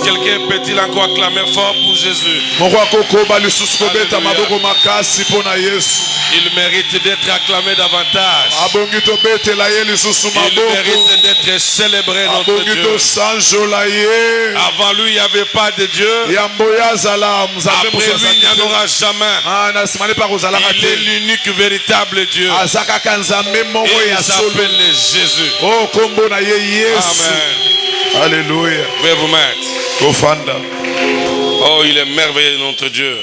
Quelqu'un peut-il encore acclamer fort pour Jésus? Il mérite d'être acclamé davantage. Il mérite d'être célébré, notre Dieu. Avant lui, il n'y avait pas de Dieu. Après lui, il n'y en aura jamais. Il est l'unique véritable Dieu. Et il s'appelle Jésus. Amen. Alléluia. Veuillez vous mettre. Oh, il est merveilleux, notre Dieu.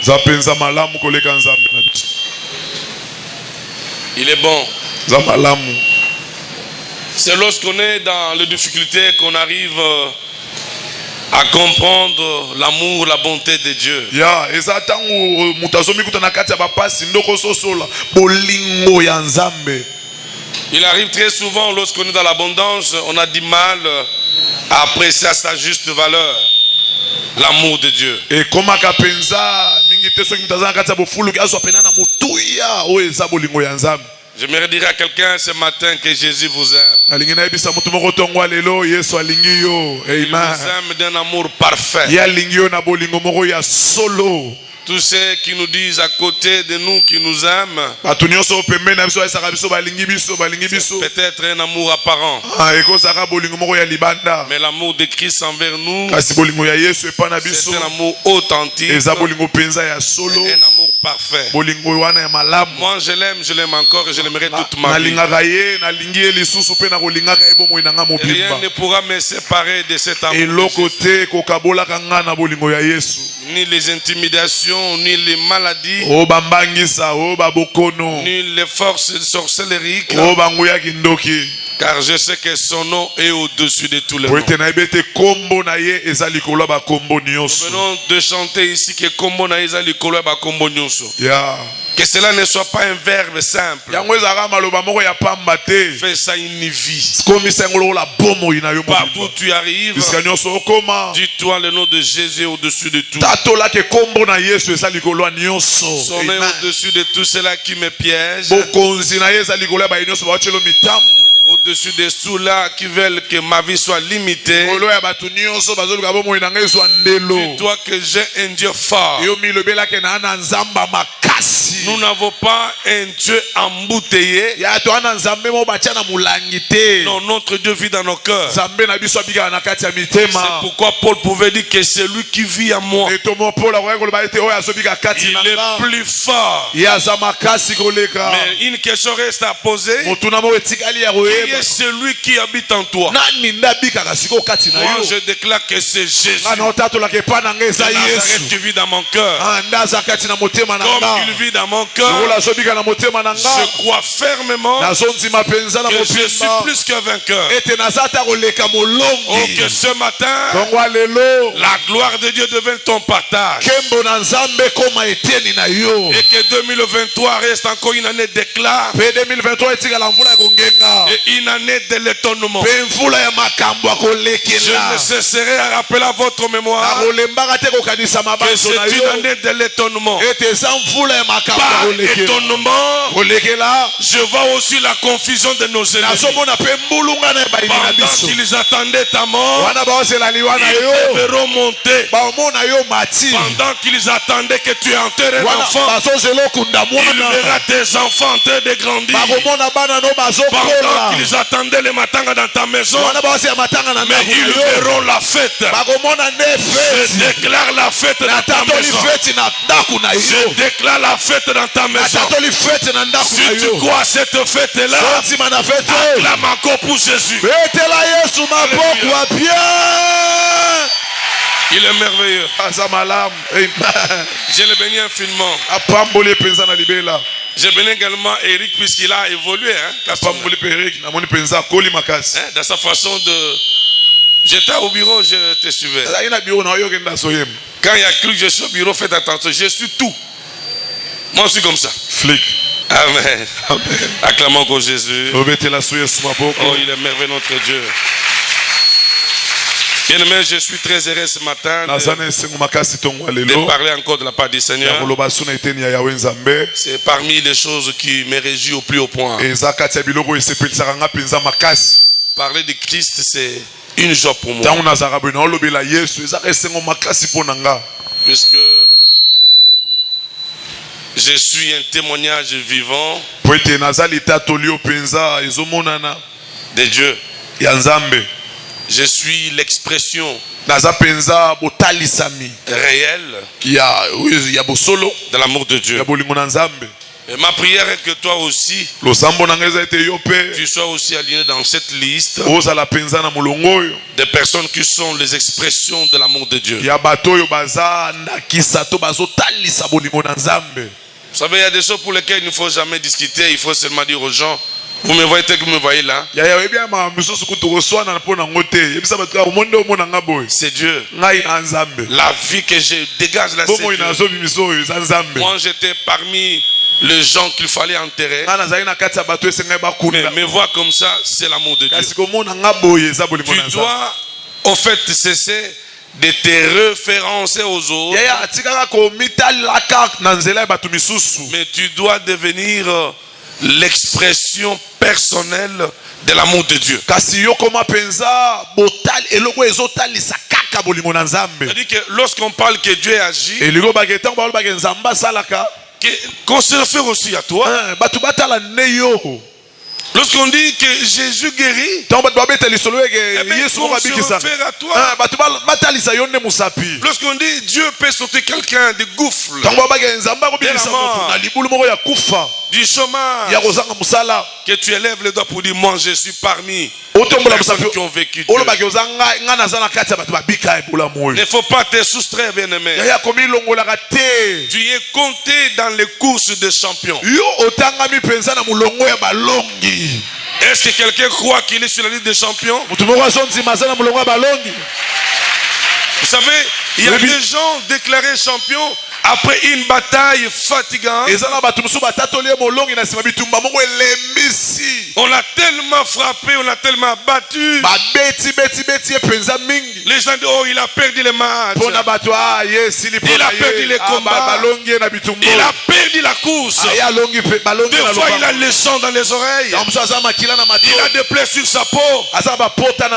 Il est bon. C'est lorsqu'on est dans les difficultés qu'on arrive à comprendre l'amour, la bonté de Dieu. Il arrive très souvent lorsqu'on est dans l'abondance, on a du mal à apprécier à sa juste valeur l'amour de Dieu. J'aimerais dire à quelqu'un ce matin que Jésus vous aime. Il vous aime d'un amour parfait. Tous ceux qui nous disent à côté de nous qui nous aiment, peut-être un amour apparent. Mais l'amour de Christ envers nous, c'est un amour authentique, un amour parfait. Moi je l'aime encore et je l'aimerai toute ma vie. Rien ne pourra me séparer de cet amour. Ni les intimidations, ni les maladies, ni les forces sorcelleriques, car je sais que son nom est au-dessus de tous les noms. Nous venons de chanter ici que Kombo na Ezali Kolo ba Kombo Nyonso. Que cela ne soit pas un verbe simple. Fais ça une vie. Partout où tu arrives, dis-toi le nom de Jésus au-dessus de tout. Son nom est au-dessus de tout cela qui me piège. Au-dessus de ceux-là qui veulent que ma vie soit limitée. Dis-toi que j'ai un Dieu fort. Nous n'avons pas un Dieu embouteillé. Non, notre Dieu vit dans nos cœurs. C'est pourquoi Paul pouvait dire que c'est lui qui vit en moi. Il est plus fort. Mais une question reste à poser. Qui est celui qui habite en toi? Moi je déclare que c'est Jésus qui vit dans mon cœur. Comme il vit dans mon cœur, je crois fermement que je suis plus que vainqueur. Oh, que ce matin la gloire de Dieu devienne ton partage. Et que 2023 reste encore une année d'éclat et une année de l'étonnement. Je ne cesserai à rappeler à votre mémoire que c'est une année de l'étonnement. Par étonnement, je vois aussi la confusion de nos ennemis. Pendant qu'ils attendaient ta mort, ils te verront monter. Pendant qu'ils attendaient que tu enterres un enfant, il verra tes enfants en train de grandir. Pendant qu'ils attendaient les matanga dans ta maison, mais ils verront la fête. Je déclare la fête dans ta maison. Je déclare la fête dans ta maison. Si tu crois à cette fête-là, acclame encore pour Jésus. Il est merveilleux. Je le bénis infiniment. Je bénis également Eric puisqu'il a évolué. Dans sa façon de... J'étais au bureau, je te suivais. Quand il y a cru que je suis au bureau, faites attention. Je suis tout. Moi, je suis comme ça. Flic. Amen. Amen. Acclamons encore Jésus. Oh, il est merveilleux, notre Dieu. Bien-aimé, je suis très heureux ce matin de parler encore de la part du Seigneur. C'est parmi les choses qui me réjouissent au plus haut point. Parler de Christ, c'est une joie pour moi. Puisque je suis un témoignage vivant de Dieu. Je suis l'expression réelle de l'amour de Dieu. Et ma prière est que toi aussi, tu sois aussi aligné dans cette liste des personnes qui sont les expressions de l'amour de Dieu. Vous savez, il y a des choses pour lesquelles il ne faut jamais discuter. Il faut seulement dire aux gens, vous me voyez tel que vous me voyez là. C'est Dieu. La vie que je dégage là, c'est Dieu. Moi, j'étais parmi les gens qu'il fallait enterrer. Mais me voir comme ça, c'est l'amour de Dieu. Tu dois, au fait, cesser de te référencer aux autres. Mais tu dois devenir l'expression personnelle de l'amour de Dieu. C'est-à-dire que lorsqu'on parle que Dieu agit, qu'on se réfère aussi à toi. Lorsqu'on dit que Jésus guérit, on se réfère à toi. Lorsqu'on dit Dieu peut sortir quelqu'un de gouffre, du chômage, que tu élèves le doigt pour dire moi je suis parmi les personnes qui ont vécu Dieu. Il ne faut pas te soustraire, bien-aimé. Tu es compté dans les courses de champions. Est-ce que quelqu'un croit qu'il est sur la liste des champions? Vous savez, il y a des gens déclarés champions après une bataille fatigante. On l'a tellement frappé, on l'a tellement battu. Les gens disent, oh, il a perdu les matchs. Il a perdu les combats. Il a perdu la course. Des fois, il a le sang dans les oreilles. Il a des plaies sur sa peau.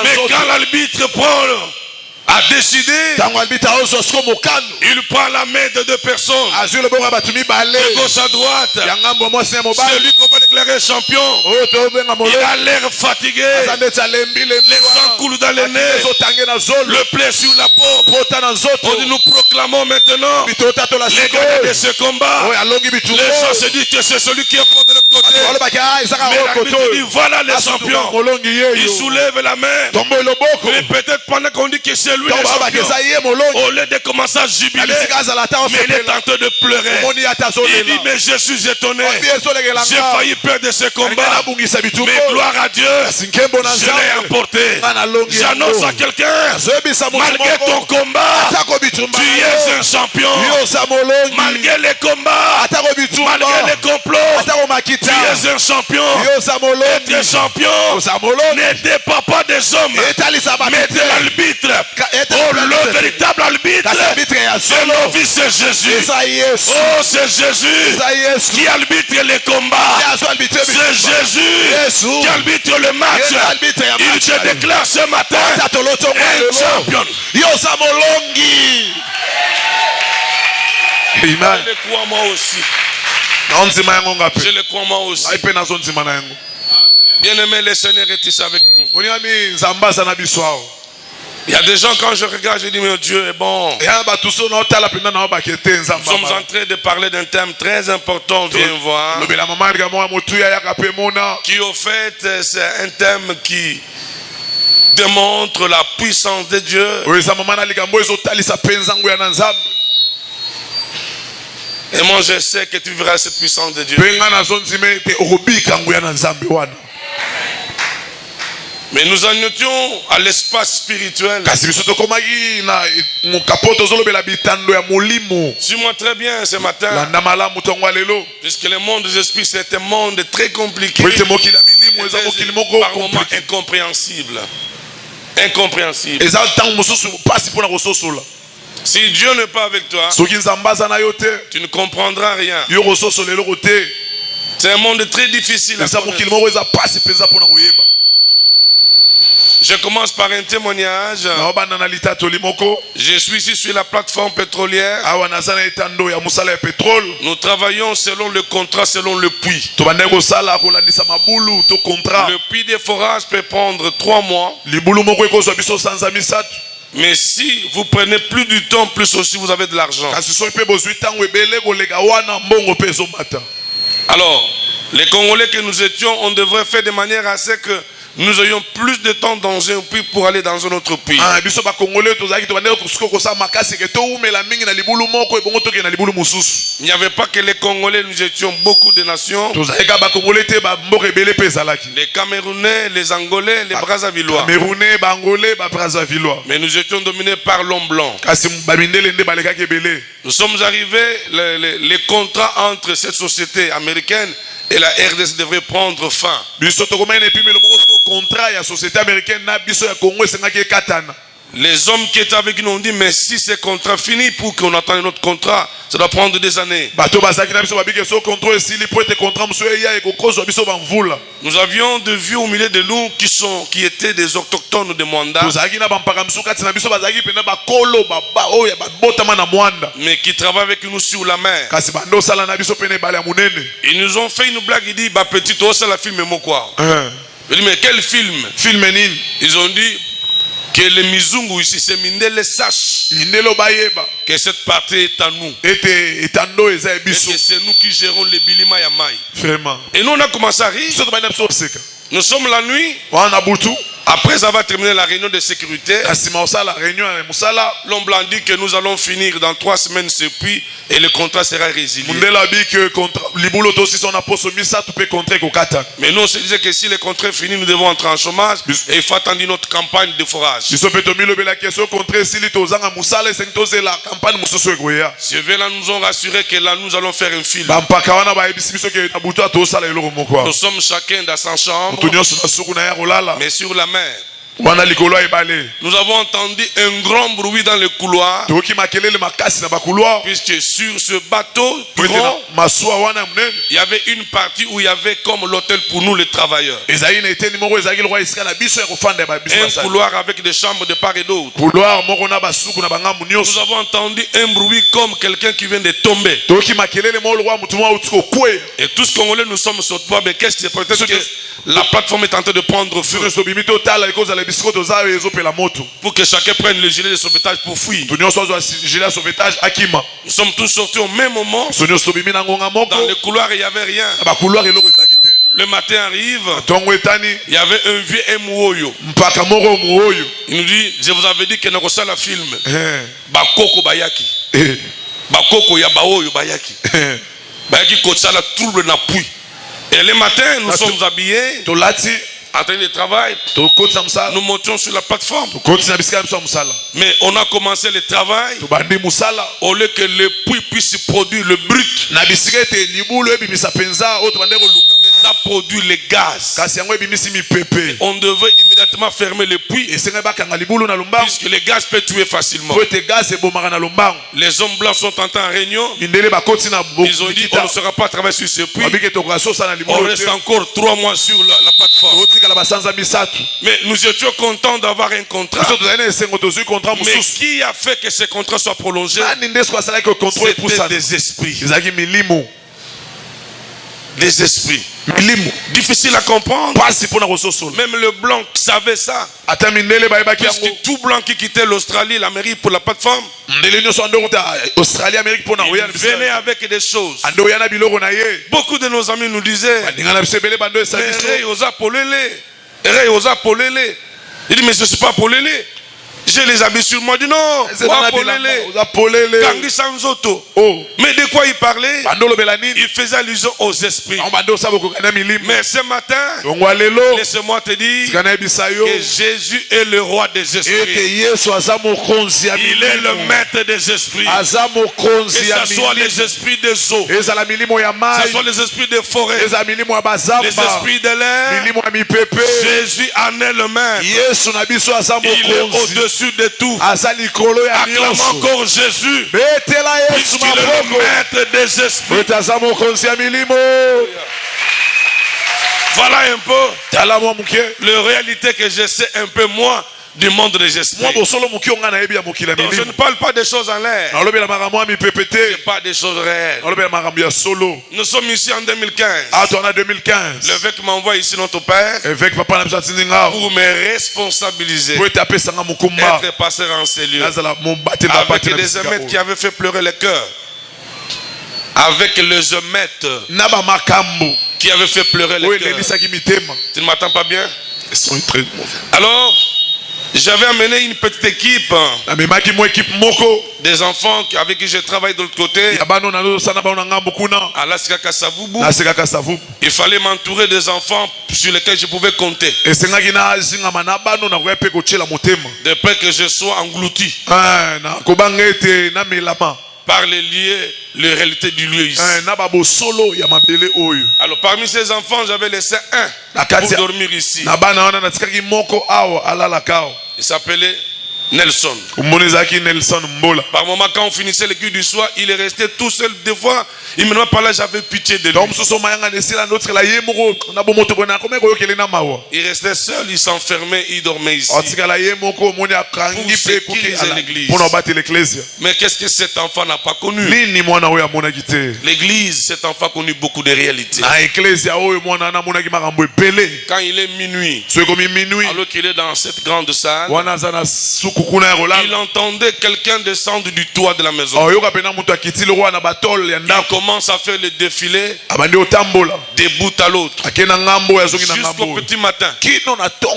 Mais quand l'arbitre prend a décidé, il prend la main de deux personnes, de gauche à droite. Celui qu'on va déclarer champion, il a l'air fatigué, les sangs coulent dans les nez, le plaie sur la peau. On dit, nous proclamons maintenant les gagnants de ce combat. Les gens se disent que c'est celui qui est fort de l'autre côté. Mais l'arbitre dit, voilà les champions. Il soulève la main. Mais peut-être pendant qu'on dit que c'est lui le champion, au lieu de commencer à jubiler, mais il est en train de pleurer. Il dit, mais je suis étonné, j'ai failli perdre ce combat, mais gloire à Dieu, je l'ai emporté. J'annonce à quelqu'un, malgré ton combat, tu es un champion. Malgré les combats, malgré les complots, tu es un champion. Être champion ne dépend pas des hommes, mais de l'arbitre. Oh, le véritable arbitre, c'est le fils de Jésus. Oh, c'est Jésus qui arbitre les combats. C'est Jésus qui arbitre le match. Il te déclare ce matin un champion. Je le crois moi aussi. Je le crois moi aussi. Bien aimé, le Seigneur est ici avec nous. Il y a des gens, quand je regarde, je dis, mais Dieu est bon. Nous sommes en train de parler d'un thème très important, viens voir. Qui au fait, c'est un thème qui démontre la puissance de Dieu. Et moi je sais que tu verras cette puissance de Dieu. Mais nous en étions à l'espace spirituel. Suis-moi très bien ce matin. Puisque le monde des esprits, c'est un monde très compliqué. Par moments incompréhensible. Incompréhensible. Si Dieu n'est pas avec toi, tu ne comprendras rien. C'est un monde très difficile à connaître. Je commence par un témoignage. Je suis ici sur la plateforme pétrolière. Nous travaillons selon le contrat, selon le puits. Le puits des forages peut prendre 3 mois. Mais si vous prenez plus du temps, plus aussi vous avez de l'argent. Alors, les Congolais que nous étions, on devrait faire de manière à ce que nous ayons plus de temps dans un puits pour aller dans un autre puits. Il n'y avait pas que les Congolais, nous étions beaucoup de nations. Les Camerounais, les Angolais, les Brazzavillois. Mais nous étions dominés par l'homme blanc. Nous sommes arrivés, les contrats entre cette société américaine et la RDC devrait prendre fin. Les hommes qui étaient avec nous ont dit, mais si ce contrat finit pour qu'on attende notre contrat, ça doit prendre des années. Nous avions de vieux au milieu de nous qui étaient des autochtones de Mwanda, mais qui travaillent avec nous sur la mer. Ils nous ont fait une blague, ils disent, petit, toi, c'est la film, moi quoi. Je dis, mais quel film? Ils ont dit que les Mizungu ici, c'est Mindele sache que cette partie est à nous. Et que c'est nous qui gérons les Bilima Yamai. Et nous, on a commencé à rire. Nous sommes la nuit. Après avoir terminé la réunion de sécurité, l'homme blanc dit que nous allons finir dans 3 semaines ce puits et le contrat sera résilié. Mais nous on se disait que si le contrat est fini, nous devons entrer en chômage et il faut attendre notre campagne de forage. Si là nous ont rassuré que là nous allons faire un film. Nous sommes chacun dans sa chambre, mais sur la mer. Nous avons entendu un grand bruit dans le couloir, puisque sur ce bateau grand, il y avait une partie où il y avait comme l'hôtel pour nous les travailleurs. Un couloir avec des chambres de part et d'autre. Nous avons entendu un bruit comme quelqu'un qui vient de tomber. Et tous Congolais nous sommes sur toi, mais qu'est-ce que c'est? Peut-être que la plateforme est en train de prendre feu. Pour que chacun prenne le gilet de sauvetage pour fuir. Nous sommes tous sortis au même moment. Dans le couloir, il n'y avait rien. Le matin arrive, il y avait un vieux Mouoyo. Il nous dit, je vous avais dit que nous avons la film. Bakoko Bayaki. Bakoko Yabaoyo Bayaki. Bayaki Kotsala trouble na pui. Et le matin, nous sommes habillés. En train de travail, nous montions sur la plateforme. Mais on a commencé le travail au lieu que le puits puisse produire le brut. Mais ça produit le gaz. On devait immédiatement fermer le puits puisque le gaz peut tuer facilement. Les hommes blancs sont en réunion. Ils ont dit on ne sera pas travailler sur ce puits. On reste encore 3 mois sur la plateforme. Mais nous étions contents d'avoir un contrat. Mais qui a fait que ce contrat soit prolongé? C'était des esprits. Des esprits. Difficile à comprendre. Même le blanc savait ça. Puisque tout blanc qui quittait l'Australie, l'Amérique pour la plateforme, il venait avec des choses. Beaucoup de nos amis nous disaient, il dit, mais je ne suis pas polélé. J'ai les habits sur moi. Il dit non, mais de quoi il parlait? Il faisait allusion aux esprits. Mais ce matin, laisse-moi te dire que Jésus est le roi des esprits. Il est le maître des esprits. Que ce soit les esprits des eaux, que ce soit les esprits des forêts, les esprits de l'air, Jésus en est le maître. Il est au-dessus de tout. Acclame encore Jésus, puisqu'il est le maître des esprits. Voilà un peu la réalité que je sais un peu moi du monde des esprits. Donc, je ne parle pas des choses en l'air. Je parle des choses réelles. Nous sommes ici en 2015. L'évêque m'envoie ici notre père pour me responsabiliser, être pasteur en ces lieux, avec des émeutes qui avaient fait pleurer le cœur, avec les émeutes qui avaient fait pleurer le cœur. Tu ne m'attends pas bien? Alors, j'avais amené une petite équipe, des enfants avec qui je travaille de l'autre côté, à Lasikaka Savubu. Il fallait m'entourer des enfants sur lesquels je pouvais compter, depuis que je sois englouti par les lieux, les réalités du lieu ici. Alors parmi ces enfants, j'avais laissé un pour dormir ici. Il s'appelait Nelson. Par moment, quand on finissait le culte du soir, il est resté tout seul. Des fois, il me demandait par là, j'avais pitié de lui. Il restait seul, il s'enfermait, il dormait ici. Pour sécuriser l'église. Mais qu'est-ce que cet enfant n'a pas connu? L'église, cet enfant a connu beaucoup de réalités. Quand il est minuit, alors qu'il est dans cette grande salle, il entendait quelqu'un descendre du toit de la maison. Il commence à faire le défilé de bout à l'autre jusqu'au petit matin.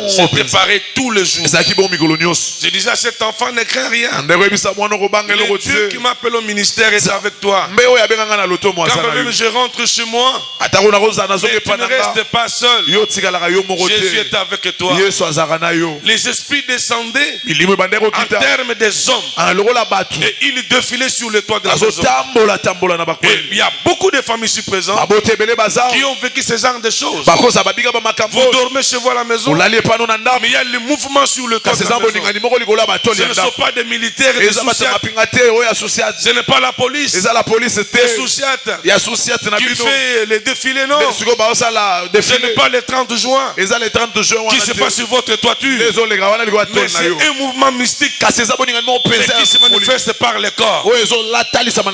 C'était pareil tous les jours. Je disais à cet enfant, ne crains rien. Le Dieu qui m'appelle au ministère est avec toi. Quand même je rentre chez moi, tu ne restes pas seul. Jésus est avec toi. Les esprits descendaient en termes des hommes et ils défilaient sur le toit de la maison. Et il y a beaucoup de familles ici présentes qui ont vécu ce genre de choses. Vous dormez chez vous à la maison, mais il y a le mouvement sur le toit de la maison. Ce ne sont pas des militaires et des souciates. Ce n'est pas la police, des souciates qui fait les défilés, non. Ce n'est pas les 30 juin qui se passe sur votre toiture, mais c'est un mouvement mystique qui se manifeste par le corps.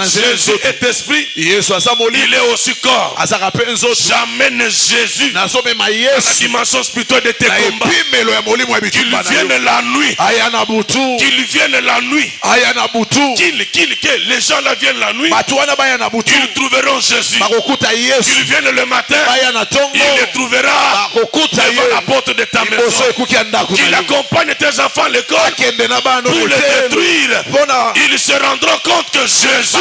Jésus est esprit, il est aussi corps. J'amène Jésus à la dimension spirituelle de tes combats. Qu'il vienne la nuit. Qu'il vienne la nuit. Que les gens là viennent la nuit. Ils trouveront Jésus. Qu'ils viennent le matin. Il les trouvera devant la porte de ta maison. Qu'il accompagne tes enfants à l'école pour les détruire. Ils se rendront compte que Jésus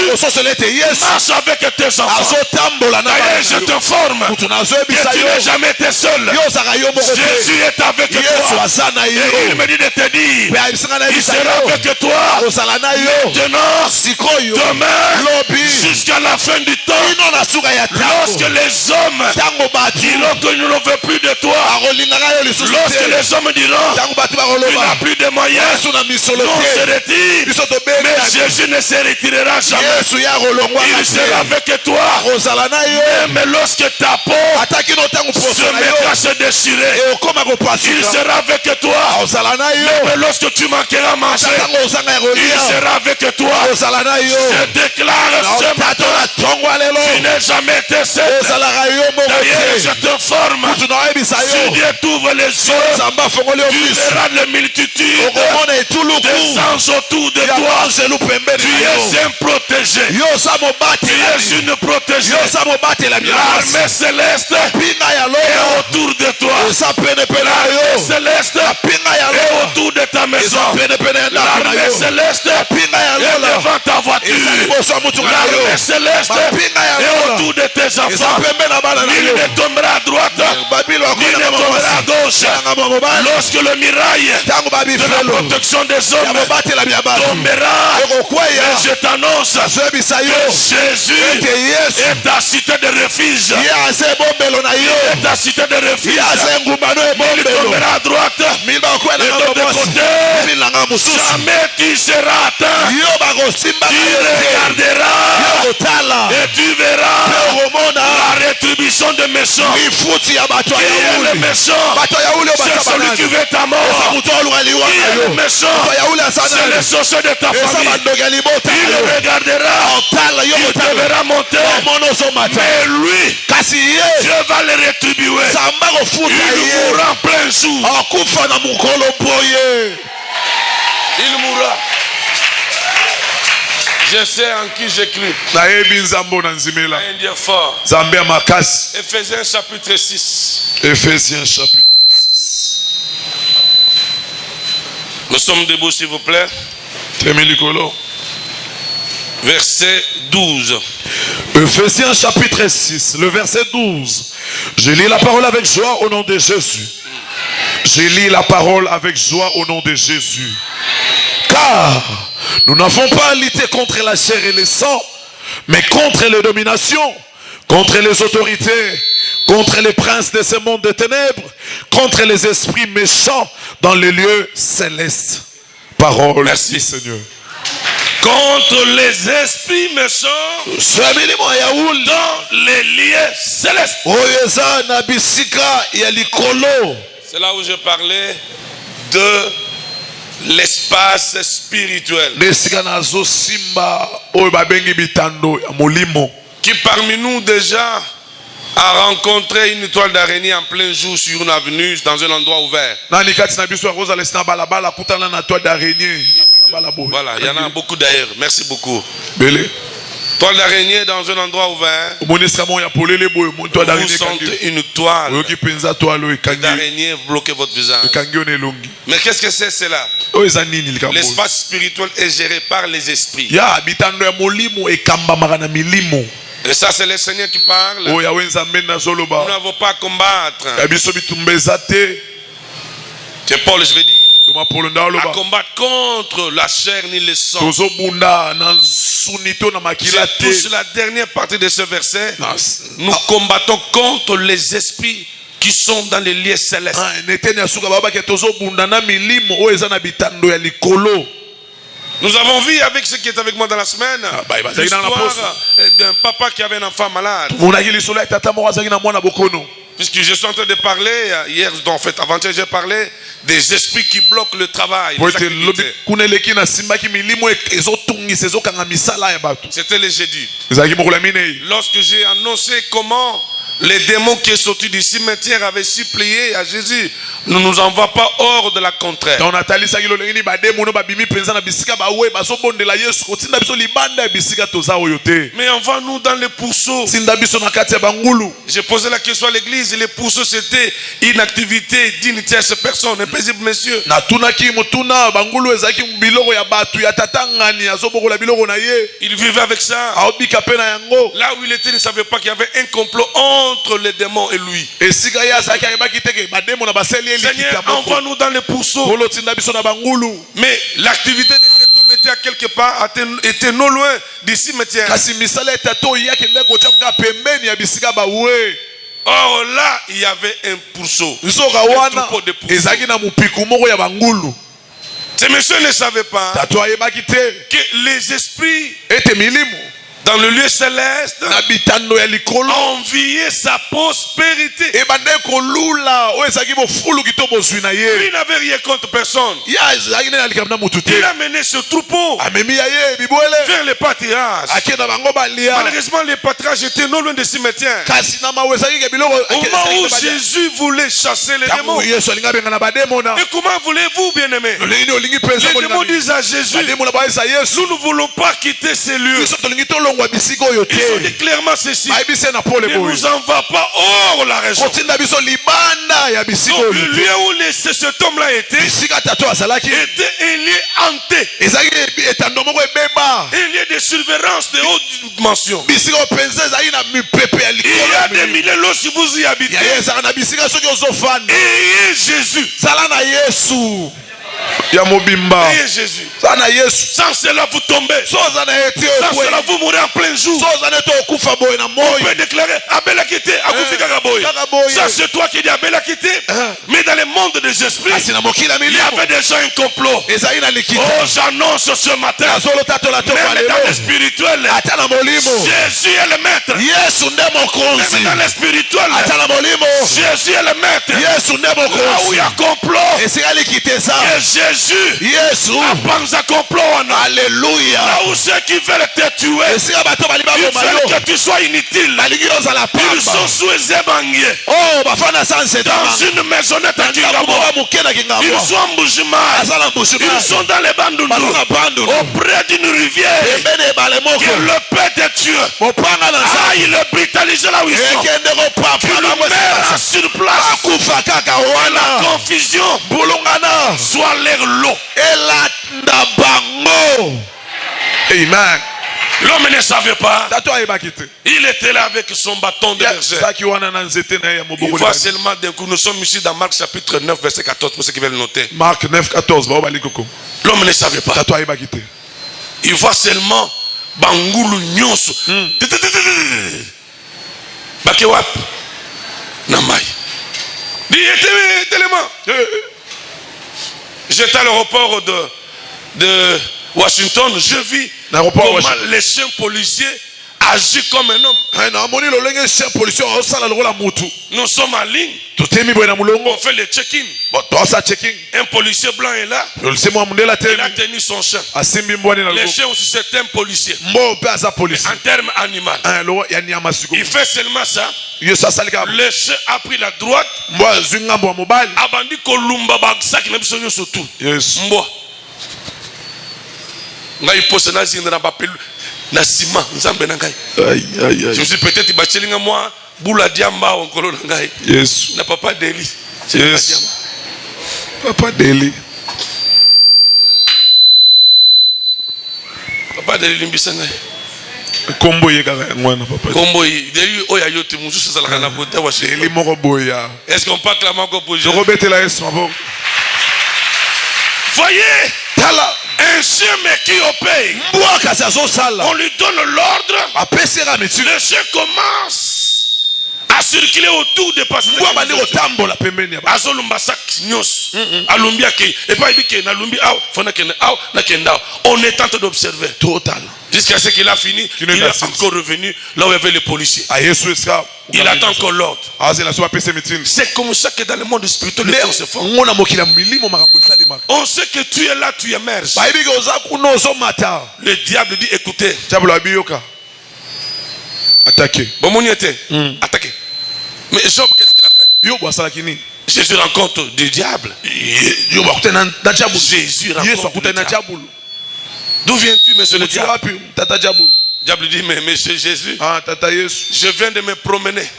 marche avec tes enfants. D'ailleurs, je t'informe que tu n'es jamais été seul. Jésus est avec toi. Et il me dit de te dire, il sera avec toi maintenant, demain, jusqu'à la fin du temps. Lorsque les hommes diront que nous ne veut plus de toi, lorsque les hommes diront qu'il n'a plus de moyens, nous on se retire, mais Jésus ne se retirera jamais. Il sera avec toi, même lorsque ta peau se mettra à se déchirer, il sera avec toi. Même lorsque tu manqueras manger, il sera avec toi. Je déclare ce matin, tu n'es jamais été seul. D'ailleurs, je t'informe, si Dieu t'ouvre les yeux, tu verras les multitudes des anges autour de toi. Tu es un protégé. Tu es une protégée. L'armée céleste est autour de toi. L'armée céleste est autour de ta maison. L'armée céleste est devant ta voiture. L'armée céleste est autour de tes enfants. Il ne tombera à droite, il ne tombera à gauche. Lorsque le mirail de la protection des hommes tombera, et je t'annonce que Jésus est ta cité de refuge. Il est ta cité de refuge. Il tombera à droite et de l'autre côté. Jamais tu seras atteint. Tu regarderas et tu verras la rétribution des méchants. Qui est le méchant? C'est celui qui veut ta mort. Qui est le méchant? C'est le sorcier de ta famille. Il regardera. Il devra monter. Mais lui, Dieu va le rétribuer. Il mourra en plein jour. Il mourra. Je sais en qui j'écris. Un Dieu fort. Éphésiens chapitre 6. Éphésiens chapitre 6. Nous sommes debout, s'il vous plaît. Verset 12. Éphésiens chapitre 6, le verset 12. Je lis la parole avec joie au nom de Jésus. Je lis la parole avec joie au nom de Jésus. Car nous n'avons pas à lutter contre la chair et le sang, mais contre les dominations, contre les autorités, contre les princes de ce monde de ténèbres, contre les esprits méchants dans les lieux célestes. Parole. Merci Seigneur. Contre les esprits méchants dans les lieux célestes. C'est là où je parlais de l'espace spirituel. Qui parmi nous déjà a rencontré une étoile d'araignée en plein jour sur une avenue dans un endroit ouvert. Voilà, il y en a beaucoup d'ailleurs. Merci beaucoup. Toile d'araignée dans un endroit ouvert. Vous sentez une toile d'araignée bloquer votre visage. Mais qu'est-ce que c'est cela? L'espace spirituel est géré par les esprits. Et ça, c'est le Seigneur qui parle. Nous n'avons pas à combattre. C'est Paul, je vais dire. À combattre contre la chair ni le sang. Je touche la dernière partie de ce verset. Nous combattons contre les esprits qui sont dans les lieux célestes. Nous avons vu avec ce qui est avec moi dans la semaine l'histoire d'un papa qui avait un enfant malade. Puisque je suis en train de parler, hier, en fait, avant-hier, j'ai parlé des esprits qui bloquent le travail. C'était le jeudi. Lorsque j'ai annoncé comment les démons qui sont sortis du cimetière avaient supplié à Jésus, ne nous envoie pas hors de la contraire. Mais envoie-nous dans les pourceaux. J'ai posé la question à l'église. Les pourceaux, c'était une activité d'une tierce personne, un paisible monsieur. Il vivait avec ça. Là où il était, il ne savait pas qu'il y avait un complot entre les démons et lui. Seigneur, envoie-nous dans les pourceaux. Mais l'activité de cet homme était à quelque part, était non loin du cimetière. Or là, il y avait un pourceau. Un troupeau de pourceaux. Ces messieurs ne savaient pas que les esprits dans le lieu céleste envier sa prospérité. Lui n'avait rien contre personne. Il a mené ce troupeau vers les pâturages. Malheureusement, les pâturages étaient non loin des cimetières. Au moment où Jésus voulait chasser les démons. Et comment voulez-vous, bien-aimés? Les démons disent à Jésus, nous ne voulons pas quitter ces lieux. Ils ont dit clairement ceci. Ne nous envoie pas hors la région. Donc le lieu où cet homme-là était un lieu hanté. Un lieu de surveillance de haute dimension. Il y a des milliers lorsque vous y habitez. Et Jésus. Priez Jésus. Sans cela vous tombez. Sans cela vous mourrez en plein jour. On peut déclarer Abel a quitté, ça c'est toi qui dis Abel a quitté. Mais dans le monde des esprits, il y avait déjà un complot. Oh, j'annonce ce matin, même dans le spirituel, Jésus est le maître. Même dans le spirituel, Jésus est le maître. Là où il y a complot, et Jésus a pensé à complot. Alléluia. Là où ceux qui veulent te tuer, ils veulent que tu sois inutile. Ils sont sous les ébangés. Dans une maisonnette à Kingabo. Ils sont en Bouchima. Ils sont dans les Bandundu. Auprès d'une rivière qui le peut te tuer. Ah, il le brutalise là où ils sont. Il le met sur place. La confusion soit leur lot. Amen. L'homme ne savait pas. Il était là avec son bâton de berger. Il voit seulement d'un coup. Nous sommes ici dans Marc chapitre 9 verset 14 pour ceux qui veulent noter. Marc 9 14. L'homme ne savait pas. Il voit seulement Bangoulou Nyonso. Bakewap Namai. J'étais à l'aéroport de Washington, je vis comment les chiens policiers agissent comme un homme. Nous sommes en ligne. On fait le check-in. Un policier blanc est là. Il a tenu son chien. Les chiens aussi c'est un policier. En termes animal. Il fait seulement ça. Le chien a pris la droite. Abandi kolumba bagsak na biso nyoso tout. Mbo. Ngai pose na zinda na bapelu na sima nzambe na ngai. Je me suis peut-être bachelinga moi boula diamba onkolo na ngai. Na papa Deli. Papa Deli. Papa Deli limbisa ngai. Kombo yekaka ngwana papa. Kombo Deli oya yote mususu sala na côté wa chez Deli moko boya. Est-ce qu'on peut clamer encore pour Jésus? Je rebete la Yesu mabo. Voyez, un chien mais qui obéit. On lui donne l'ordre. Le chien commence à circuler autour des passagers. On est en train d'observer. Total. Jusqu'à ce qu'il a fini, il est encore revenu là où il y avait les policiers. Il attend encore l'ordre. C'est comme ça que dans le monde spirituel, les choses se font. On sait que tu es là, tu émerges. Le diable dit écoutez. Attaqué. Attaqué. Mais Job, qu'est-ce qu'il a fait? Jésus rencontre du diable. Jésus rencontre du diable. D'où viens-tu, monsieur le diable? Diable dit, mais monsieur Jésus, je viens de me promener.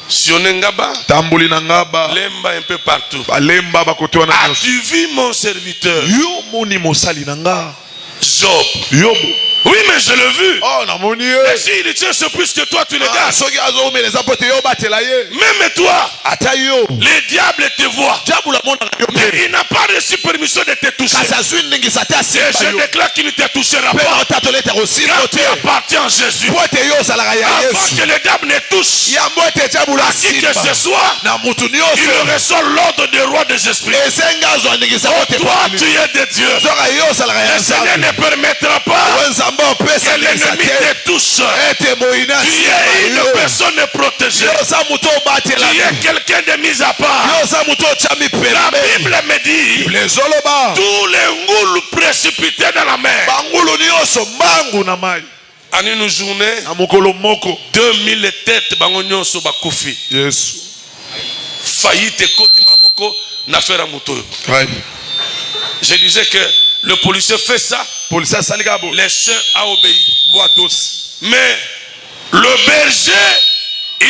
Sionengaba, Lemba un peu partout. As-tu vu mon serviteur? Job. Oui, mais je l'ai vu. Mais s'il tient ce plus que toi, tu le gardes. Même toi, le diable te voit. Mais il n'a pas reçu permission de te toucher. Et je déclare qu'il ne te touchera pas. Car tu appartiens à Jésus. Avant que le diable ne touche à qui que ce soit, il reçoit l'ordre du roi des esprits. Toi, tu es de Dieu. Le Seigneur ne permettra pas que l'ennemi te touche. Tu es une personne protégée. Tu es quelqu'un de mis à part. La Bible me dit tous les ngouls précipités dans la mer. En une journée, 2000 têtes bango nyonso bakufi. Faillite koti mamoko na fera muto. Je disais que le policier fait ça. Les chiens a obéi. Mais le berger,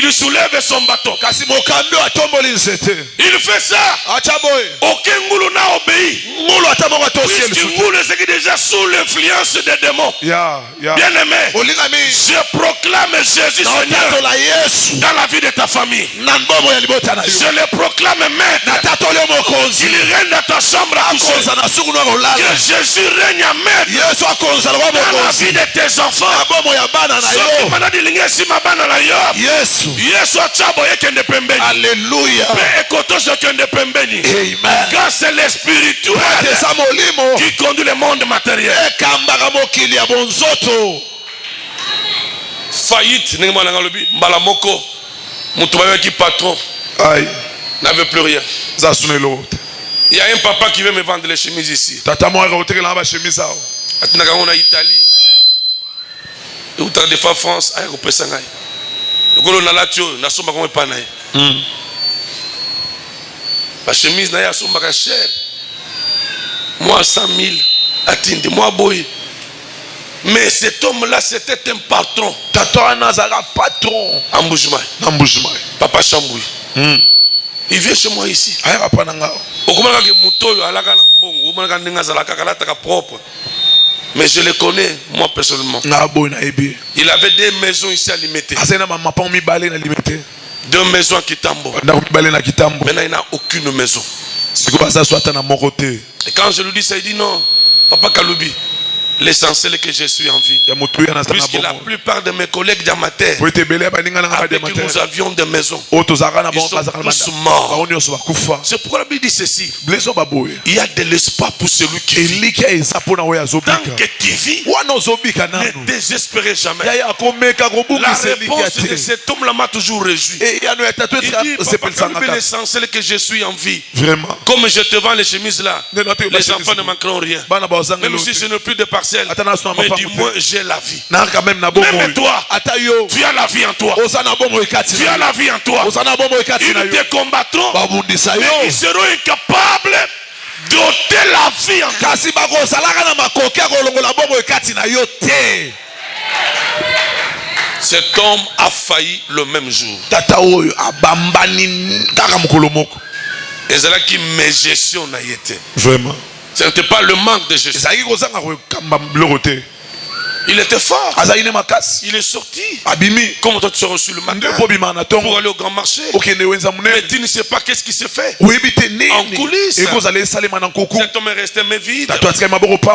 il soulève son bâton. Kasi mokambi atomboli nzete. Il fait ça. Acha boye. Aucun ngoulou n'a obéi. Ngulu atamoko atosi Puisque elisutu. ngoulou est déjà sous l'influence des démons. Ya. Bien aimé, Olingami. je proclame Jésus Seigneur La Yesu. dans la vie de ta famille. Na mbomo ya libota na yo. Je le proclame maître. Na tatoli mokonzi. Il règne dans ta chambre à coucher. Akonza na suku na rolala. Que Jésus règne à maître Yesu akonza na dans la mokonzi. vie de tes enfants. Na bomo ya bana na Soki yo. mana dilinge sima bana na yo. Yesu. Yesu achabo yekende pembeni. Alléluia. Pe ekotoso kende pembeni. Amen. Car c'est le spirituel Tesa molimo. qui conduit le monde matériel. Ekambaka mokili ya bonzoto. Faillite, ndenge mwana ngalobi, mbala moko, mutu bayaki patron, Aïe. n'avait plus rien. Zasunelo. Il y a un papa qui veut me vendre les chemises ici. Tata mo ka otekela ba chemise ao. Atinaka on a Italie. Et où t'as des fois France, aïe ko pesa ngai. Lokolo na latio, na somba ko pa na ye. La chemise na ya somba ka cher. Moi 100 000 atindi moi boy. Mais cet homme-là, c'était un patron. Tata nazala patron. Amboujma. Amboujma. Papa Chamboui. Il vient chez moi ici. Aïe papa nanga. Okomaka ke mutoyo alaka na mbongo, okomaka ndinga zalaka kalata ka propre. Mais je le connais moi personnellement. Na boy na ebi. Il avait des maisons ici à Limité. Asena mama pa mi balé na limité. 2 maisons à Kitambo. Na mi balé na Kitambo. Maintenant il n'a aucune maison. Siko basa swata na mon côté. Et quand je lui dis ça, il dit non, Papa Kaloubi. L'essentiel est que je suis en vie. Puisque la plupart de mes collègues d'Amater, avec qui nous avions des maisons, ils sont tous morts. C'est pourquoi la Bible dit ceci. Il y a de l'espoir pour celui qui vit. Tant que tu vis, ne désespérez jamais. La réponse de cet homme-là m'a toujours réjoui. Il dit, Papa Kaloubi, l'essentiel est que je suis en vie. Vraiment. Comme je te vends les chemises là, les enfants ne manqueront rien. Même si ce n'est plus de parcelle, mais dis-moi, j'ai la vie. Même toi, tu as la vie en toi. Tu as la vie en toi. Ils te combattront, mais ils seront incapables d'ôter la vie en toi. Cet homme a failli le même jour. Et c'est là qu'il me gestion n'a été. Vraiment. Ce n'était pas le manque de gestion. Il était fort. Il est sorti. Comment toi tu seras reçu le matin pour aller au grand marché. Mais tu ne sais pas qu'est-ce qui s'est fait en coulisses. Cet homme est resté mais vide.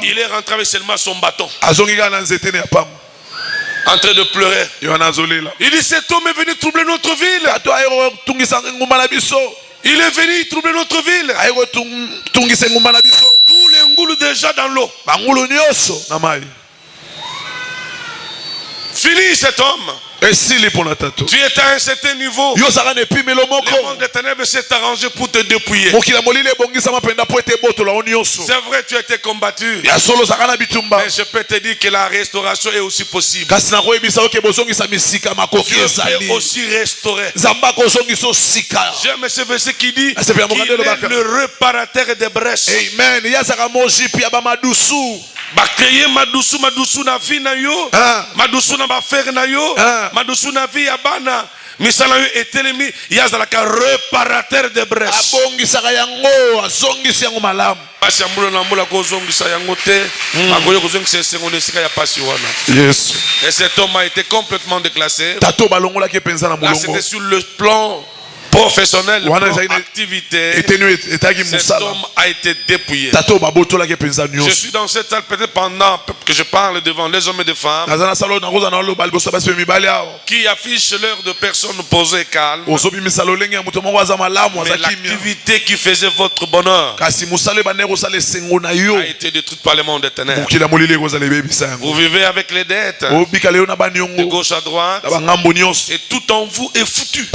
Il est rentré avec seulement son bâton, en train de pleurer. Il dit cet homme est venu troubler notre ville. Il est venu troubler notre ville. Tous les ngoulous déjà dans l'eau. Fini cet homme. Tu es à un certain niveau. Le monde des ténèbres s'est arrangé pour te dépouiller. C'est vrai, tu as été combattu. Mais je peux te dire que la restauration est aussi possible. Dieu peut aussi restaurer. J'aime ce verset qui dit qu'il est le réparateur des brèches. Amen. Bakeye madusu na vie na yo, madusu na bafer na yo, madusu na vie ya bana. Misala yo etelemi yazalaka réparateur de brèches. Abongisaka yango, azongisi yango malamu. Pasi ambulo na mbula ko zongisa yango te, magoyo ko zongisa sengo nesika ya pasi wana. Yes. Et cet homme a été complètement déclassé. Tato balongola ki penza na mulongo. Là c'était sur le plan professionnel, activité. Cet homme a été dépouillé. Je suis dans cette salle peut-être pendant que je parle devant les hommes et les femmes qui affichent l'air de personnes posées calmes. Mais l'activité qui faisait votre bonheur a été détruite par le monde des ténèbres. Vous vivez avec les dettes de gauche à droite et tout en vous est foutu.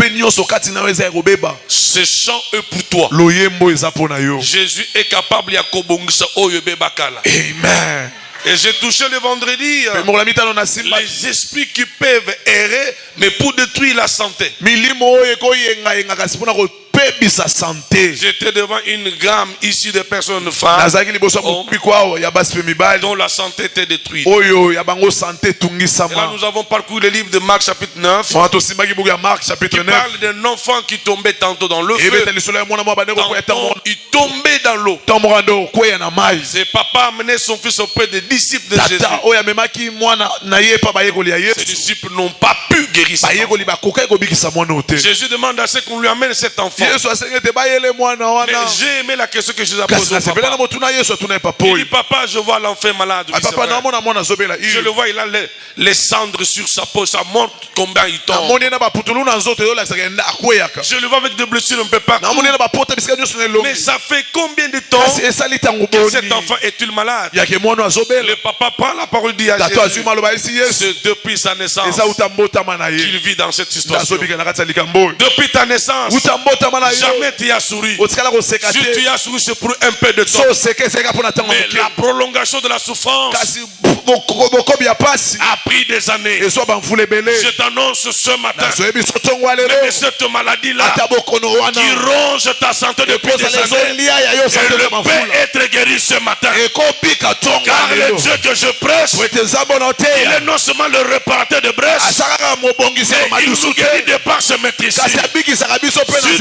Ce chant est pour toi. Jésus est capable de kobongisa oyo bebakala. Amen. Et j'ai touché le vendredi les esprits qui peuvent errer mais pour détruire la santé. J'étais devant une gamme issue de personnes femmes dont la santé était détruite. Et là, nous avons parcouru le livre de Marc chapitre 9. Qui parle d'un enfant qui tombait tantôt dans le feu. Tantôt, il tombait dans l'eau. Ses papas amenaient son fils auprès des disciples de Jésus. Ces disciples n'ont pas pu guérir cet enfant. Jésus demande à ce qu'on lui amène cet enfant. Mais j'ai aimé la question que Jésus a posée au papa. Il dit, papa, je vois l'enfant malade. Oui, je le vois, il a les cendres sur sa peau, ça montre combien il tombe. Je le vois avec des blessures un peu partout. Mais ça fait combien de temps que cet enfant est-il malade? Le papa prend la parole, dit à Jésus, c'est depuis sa naissance qu'il vit dans cette situation. Depuis ta naissance, jamais tu as souri. Si tu as souri, c'est pour un peu de temps. Mais la prolongation de la souffrance a pris des années. Je t'annonce ce matin, même cette maladie-là qui ronge ta santé depuis des années, elle peut être guérie ce matin. Car le Dieu que je prêche, il est non seulement le réparateur de brèches, mais il nous guérit de par ce maîtrise. Si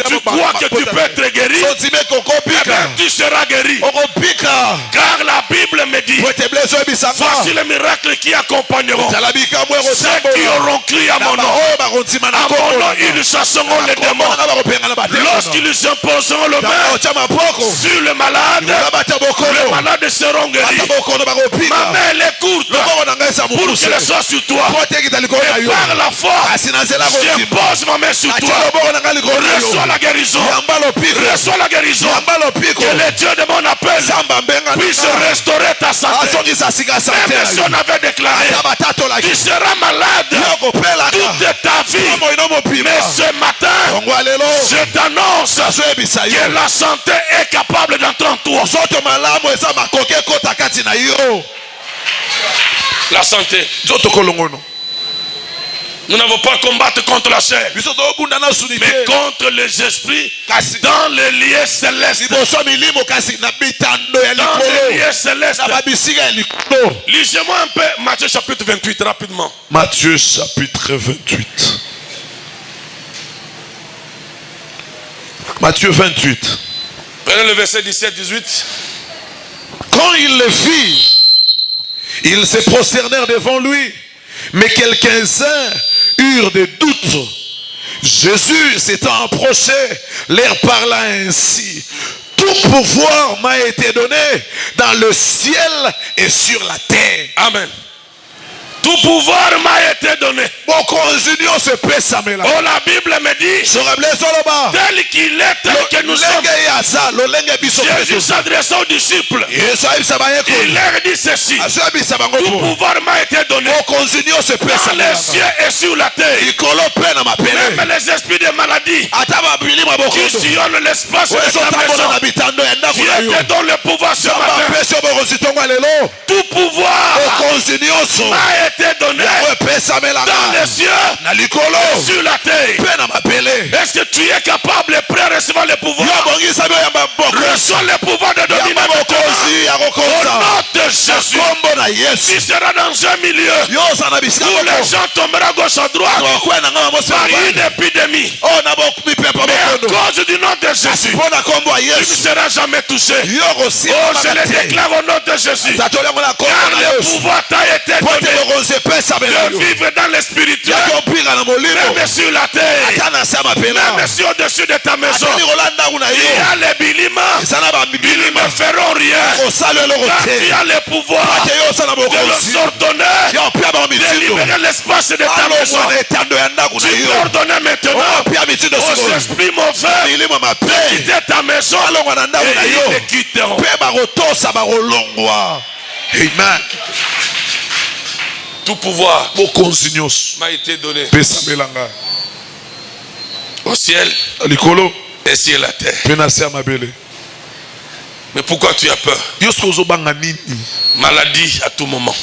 tu crois que tu peux être guéri, tu seras guéri. Car la Bible me dit, voici les miracles qui accompagneront ceux qui auront crié à mon nom. À mon nom, ils chasseront les démons. Lorsqu'ils imposeront le main sur le malade seront guéris. Ma main elle est courte pour qu'elle soit sur toi. Et par la foi, je pose ma main sur toi. Reçois la guérison. Reçois la guérison. Que le Dieu de mon appel puisse restaurer ta santé. Même si on avait déclaré, tu seras malade toute ta vie. Mais ce matin, je t'annonce que la santé est capable d'entrer en toi. La santé. Nous n'avons pas à combattre contre la chair, mais contre les esprits dans les lieux célestes. Dans les lieux célestes. Lisez-moi un peu Matthieu chapitre 28 rapidement. Matthieu chapitre 28. Matthieu 28. Prenez le verset 17-18. Quand ils le firent, ils se prosternèrent devant lui. Mais quelques-uns eurent des doutes. Jésus s'étant approché, leur parla ainsi: tout pouvoir m'a été donné dans le ciel et sur la terre. Amen. Tout pouvoir m'a été donné. Oh, la Bible me dit, tel qu'il est, tel que nous sommes. Jésus s'adressant aux disciples, il leur dit ceci: tout pouvoir m'a été donné dans les cieux et sur la terre. Même les esprits de maladie qui sillonnent l'espace de ta maison, Dieu te donne le pouvoir ce matin. Tout pouvoir m'a été donné dans les cieux et sur la terre. Est-ce que tu es capable et prêt à recevoir le pouvoir? Reçois le pouvoir de dominer maintenant. Au nom de Jésus, tu seras dans un milieu où les gens tomberont à gauche à droite par une épidémie. Mais à cause du nom de Jésus, tu ne seras jamais touché. Oh, je le déclare au nom de Jésus. Car le pouvoir t'a été donné de vivre dans le spirituel, même sur la terre, même si au-dessus de ta maison il y a les bilimans, ils ne me feront rien. Car tu as le pouvoir de les ordonner, de libérer l'espace de ta maison. Tu peux ordonner maintenant aux esprits mauvais de quitter ta maison et ils te quitteront. Amen. Tout pouvoir m'a été donné au ciel et sur la terre. Mais pourquoi tu as peur? Maladie à tout moment.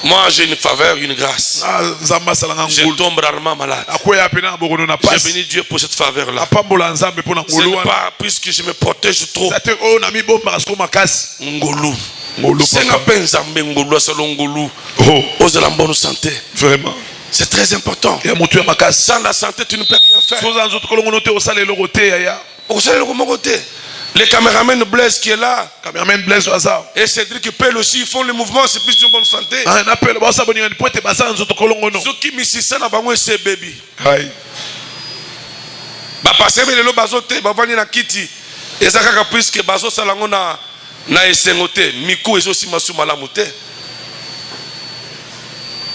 Moi, j'ai une faveur, une grâce. Je tombe rarement malade. Je bénis Dieu pour cette faveur-là. Ce n'est pas puisque je me protège trop. Ngolu. Vraiment. C'est très important. Sans la santé, tu ne peux rien faire. Les caméramans Blaise qui est là. Et Cédric Pell aussi, ils font le mouvement, c'est plus une bonne santé. Ceux qui m'issent na bango c'est baby. Ba passer mais le bazote, ba vani na kiti. Et ça kaka puisque bazo salango na esengote, miku ezo simasu malamu te.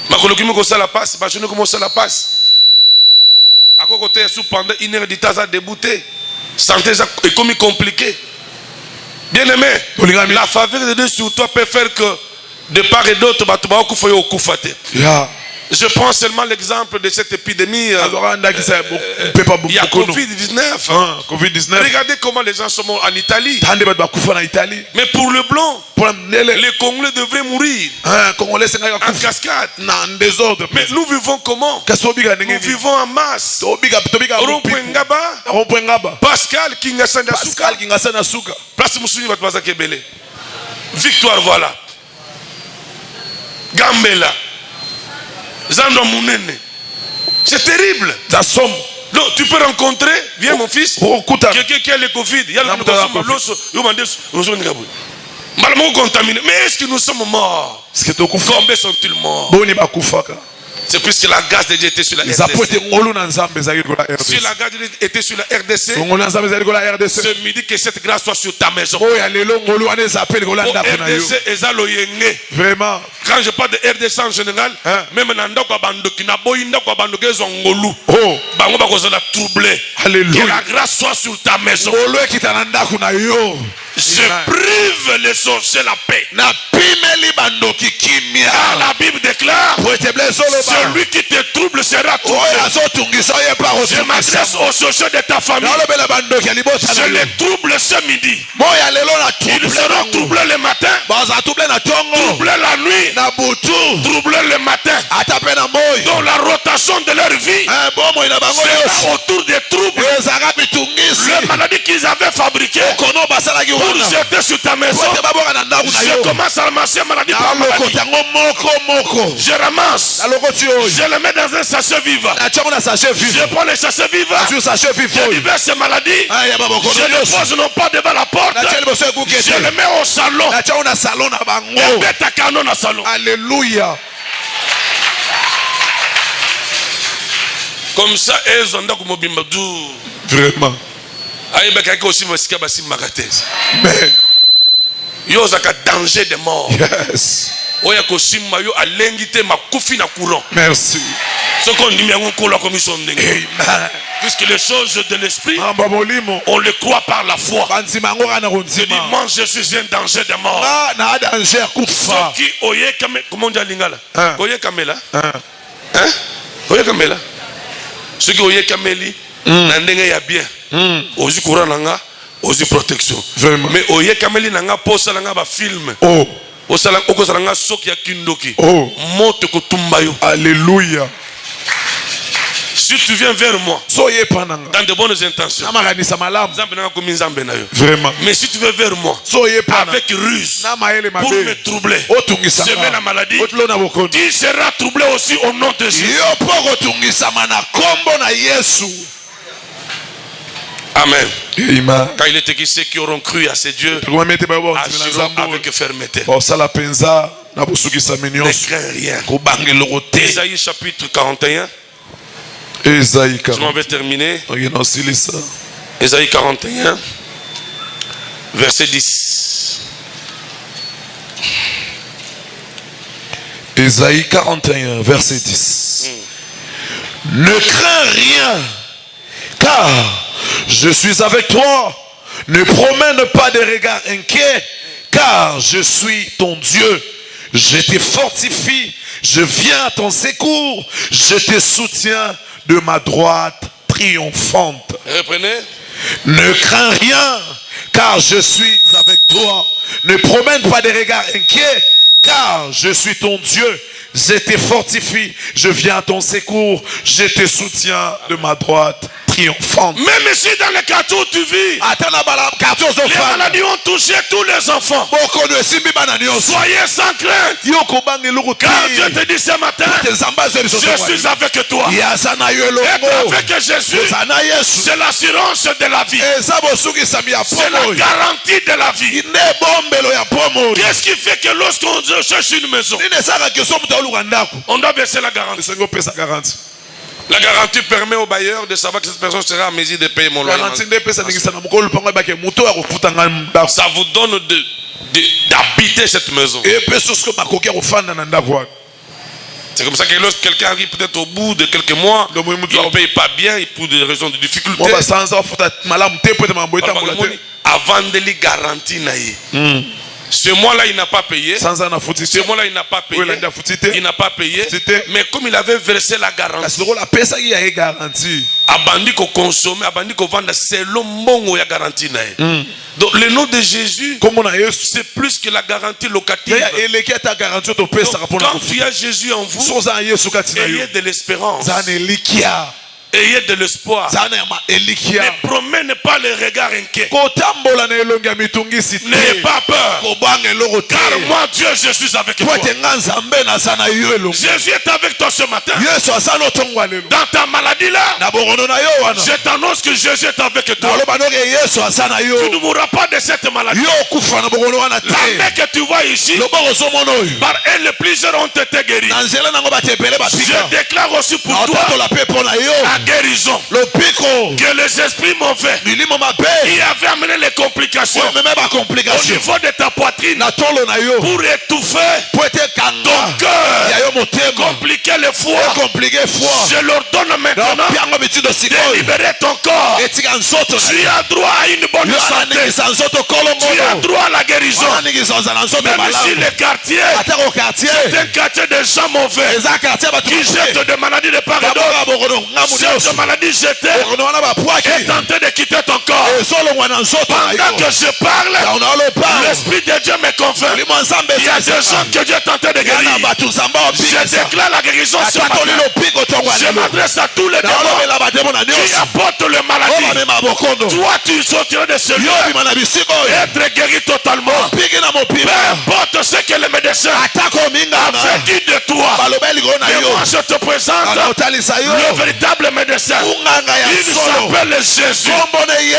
Makoloki moko sala passe, ba jeune comment ça la passe. À côté sous pendant 1 heure d'état à débouter. Santé est comme compliqué. Bien aimé, la faveur de Dieu sur toi peut faire que de part et d'autre, je prends seulement l'exemple de cette épidémie. Il y a Covid-19. Regardez comment les gens sont morts en Italie. Mais pour le blanc, les Congolais devraient mourir en cascade. Mais nous vivons comment? Nous vivons en masse. Pascal Kingasana Suka. Place Moussuni Batmaza Kebele. Victoire, voilà. Gambela. Zando Mounene. C'est terrible. Donc tu peux rencontrer, viens mon fils, quelqu'un qui a le Covid. Il y a le contaminé. Mais est-ce que nous sommes morts? Combien sont-ils morts? C'est puisque la grâce de Dieu était sur la RDC. Si la grâce de Dieu était sur la RDC, ce midi que cette grâce soit sur ta maison. Vraiment. Quand je parle de RDC en général, même que la grâce soit sur ta maison. Je prive les sorciers la paix. Car la Bible déclare, celui qui te trouble sera troublé. Je m'adresse aux sorciers de ta famille. Je les trouble ce midi. Ils seront troublés le matin, troublés la nuit, troublés le matin. Dans la rotation de leur vie, c'est autour des troubles, les maladies qu'ils avaient fabriquées pour jeter sur ta maison. Je commence à ramasser maladie par maladie. Je ramasse. Je le mets dans un sachet vivant. Je prends les sachets vivants. Je libère ces maladies. Je les pose non pas devant la porte. Je les mets au salon. Et mets ta canon au salon. Alléluia. Comme ça, ils ont vraiment. Mais il y a un danger de mort. Yes. Merci. Puisque les choses de l'esprit, on les croit par la foi. Je dis, moi je suis un danger de mort. Ceux qui oye kamela. Comment on dit à Lingala? Oye kamela. Oye kamela. Ceux qui oye kameli, n'andenge ya bien. Ozi courant nanga, ozi protection. Mais oye kameli nanga posa nanga ba film. Alléluia. Si tu viens vers moi dans de bonnes intentions, vraiment. Mais si tu viens vers moi avec ruse pour me troubler, je mets la maladie, tu seras troublé aussi au nom de Jésus. Amen. Quand il était qui ceux qui auront cru à ces dieux agiront avec fermeté. Ne crains rien. Ésaïe chapitre 41. Je m'en vais terminer. Ésaïe 41, verset 10. Ésaïe 41, verset 10. Ne crains rien, car je suis avec toi. Ne promène pas de regards inquiets, car je suis ton Dieu. Je te fortifie, je viens à ton secours, je te soutiens de ma droite triomphante. Reprenez. Ne crains rien, car je suis avec toi. Ne promène pas des regards inquiets, car je suis ton Dieu. Je te fortifie, je viens à ton secours, je te soutiens de ma droite triomphante. Même ici dans le quartier où tu vis, les maladies ont touché tous les enfants. Soyez sans crainte. Car Dieu te dit ce matin, je suis avec toi. Être avec Jésus, c'est l'assurance de la vie. C'est la garantie de la vie. Qu'est-ce qui fait que lorsqu'on cherche une maison, on doit baisser la garantie? La garantie permet au bailleur de savoir que cette personne sera à mesure de payer mon loyer. Ça vous donne d'habiter cette maison. C'est comme ça que lorsque quelqu'un arrive peut-être au bout de quelques mois, il ne paye pas bien pour des raisons de difficulté. Avant de lui garantir, ce mois-là, il n'a pas payé. Ce mois-là, il n'a pas payé. Il n'a pas payé. Mais comme il avait versé la garantie, abandi ko consommer, abandi ko vendre selon mongo ya garantie na. Donc le nom de Jésus, c'est plus que la garantie locative. Donc, quand tu as Jésus en vous, ayez de l'espérance. Ayez de l'espoir. Ne promène pas le regard inquiet. N'ayez pas peur. Car moi, Dieu, je suis avec toi. Jésus est avec toi ce matin. Dans ta maladie là, je t'annonce que Jésus est avec toi. Tu ne mourras pas de cette maladie. La main que tu vois ici, par elle, plusieurs ont été guéris. Je déclare aussi pour toi guérison que les esprits mauvais qui avaient amené les complications au niveau de ta poitrine pour étouffer ton cœur, compliquer le foie. Je leur donne maintenant de libérer ton corps. Tu as droit à une bonne santé. Tu as droit à la guérison. Même si le quartier c'est un quartier de gens mauvais qui jettent des maladies de part et d'autre, cette maladie jetée est tentée de quitter ton corps. Pendant que je parle, l'Esprit de Dieu me confirme. Il y a des gens que Dieu est tenté de guérir. Je déclare la guérison ce matin. Je m'adresse à tous les démons qui apportent le maladie. Toi, tu sortiras de ce lieu être guéri totalement. Peu importe ce que les médecins avaient dit de toi. Mais moi, je te présente le véritable médecin. Il s'appelle Jésus.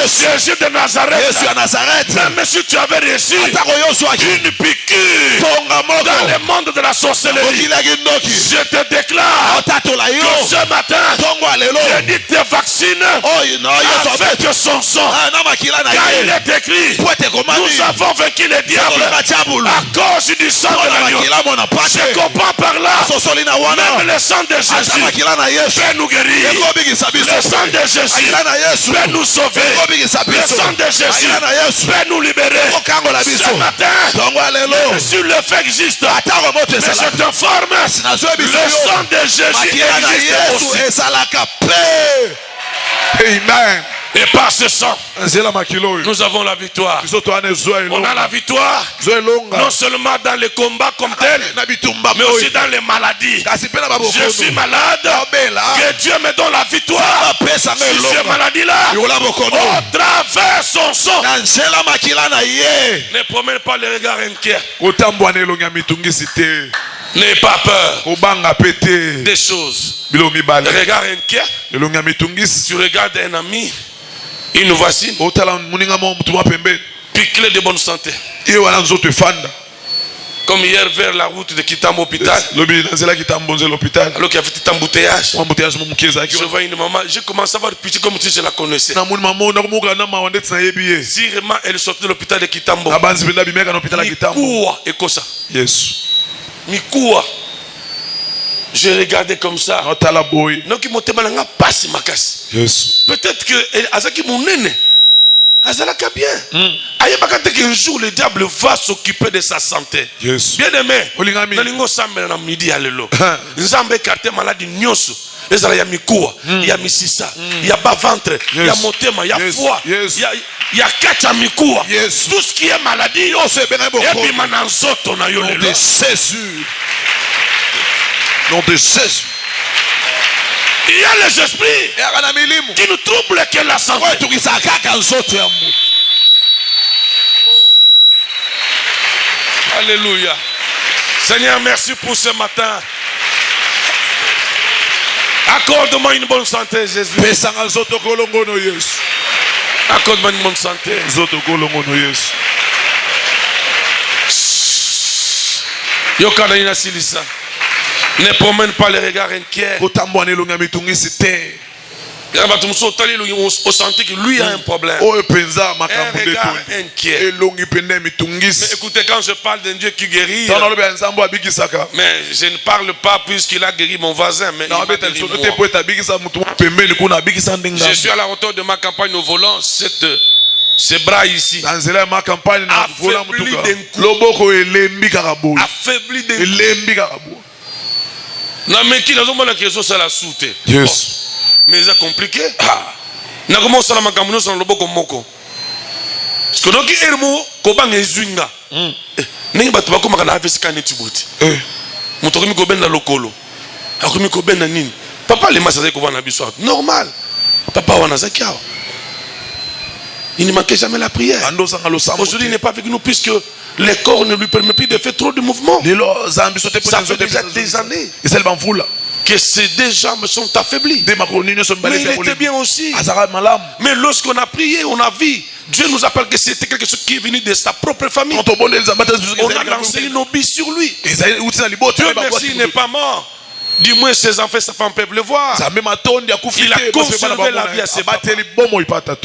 Jésus de Nazareth. Même si tu avais reçu une piqûre dans le monde de la sorcellerie, je te déclare que ce matin, je dis te vaccine avec son sang. Car il est écrit, nous avons vaincu le diable à cause du sang de l'agneau. Je comprends par là, même le sang de Jésus peut nous guérir. Le sang de Jésus peut nous sauver. Le sang de Jésus peut nous libérer. Ce matin, sur le fait existe, mais je t'informe, le sang de Jésus existe aussi. Amen. Et par ce sang, nous avons la victoire. On a la victoire non seulement dans les combats comme tel, mais aussi dans les maladies. Je suis malade, que Dieu me donne la victoire sur ces maladies-là au travers son sang. Ne promène pas les regards inquiets. N'ayez pas peur des choses. Regard inquiet. Tu regardes un ami, une voisine, puis clé de bonne santé. Comme hier vers la route de Kitambo hôpital, alors qu'il y avait tout embouteillage, je vois une maman, j'ai commencé à avoir pitié comme si je la connaissais. Si vraiment elle sortait de l'hôpital de Kitambo, Mikoua et Kosa. Mikoua. Je regardais comme ça. Donc il m'a dit passe ma casse. Peut-être que Azaki mon nene. Azalaka bien. Ayabakate qu'un jour le diable va s'occuper de sa santé. Bien aimé. Nalingo sambe na midi alelo. Nzambe karte maladie nyonso. Ezala ya mikuwa, ya misisa, ya bas ventre, ya motema, ya foie, ya kacha mikuwa. Tout ce qui est maladie, et puis mananzoto na yo lelo. Nom de Jésus. Il y a les esprits qui nous troublent que la santé. Alléluia. Seigneur, merci pour ce matin. Accorde-moi une bonne santé, Jésus. Accorde-moi une bonne santé. Yokana Silisa. Ne promène pas les regards inquiets. On sentit que lui a un problème. Un regard inquiet. Mais écoutez, quand je parle d'un Dieu qui guérit, mais je ne parle pas puisqu'il a guéri mon voisin, mais il m'a guéri moi. Je suis à la hauteur de ma campagne au volant, ce bras ici, affaibli d'un coup. Non, mais qui n'a pas question ça la soute. Yes. Mais c'est compliqué. Na comment ça la makamuno sans le boko moko. Parce que donc ermo koba ngezinga. Ningi batu bakoma kana afisika netibuti. Mutokomi ko benda lokolo. Akomi ko benda nini? Papa le masa ko vana biso. Normal. Papa wana zakiao. Il ne manquait jamais la prière. Aujourd'hui, il n'est pas avec nous puisque les corps ne lui permettent plus de faire trop de mouvements. Ça fait déjà des années que ces deux jambes sont affaiblies. Mais il était bien aussi. Mais lorsqu'on a prié, on a vu, Dieu nous appelle que c'était quelque chose qui est venu de sa propre famille. On a lancé une obéissance sur lui. Dieu merci, il n'est pas mort. Du moins ses enfants, sa femme peuvent le voir. Il a conservé la vie à ses papas.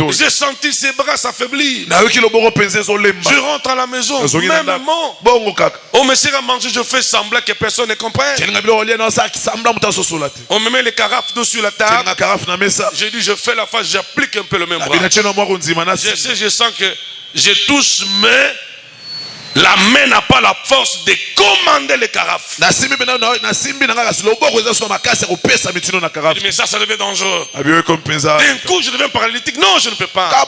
J'ai senti ses bras s'affaiblir. Je rentre à la maison, même moment. On me sert à manger, je fais semblant que personne ne comprenne. On me met les carafes d'eau sur la table. Je dis, je fais la face, j'applique un peu le même bras. Je sens que je touche, mais la main n'a pas la force de commander les carafes. Mais ça devient dangereux. D'un coup, je deviens paralytique. Non, je ne peux pas.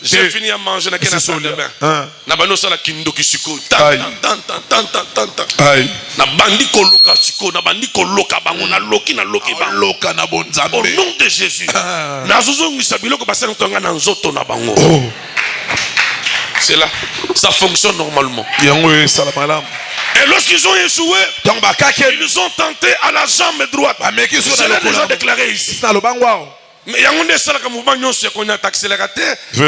J'ai fini à manger dans la salle de bain. Au nom de Jésus. C'est là, ça fonctionne normalement. Et lorsqu'ils ont échoué, ils nous ont tenté à la jambe droite. Je l'ai déjà déclaré ici. Mais il y a un mouvement qui est accélérateur. Je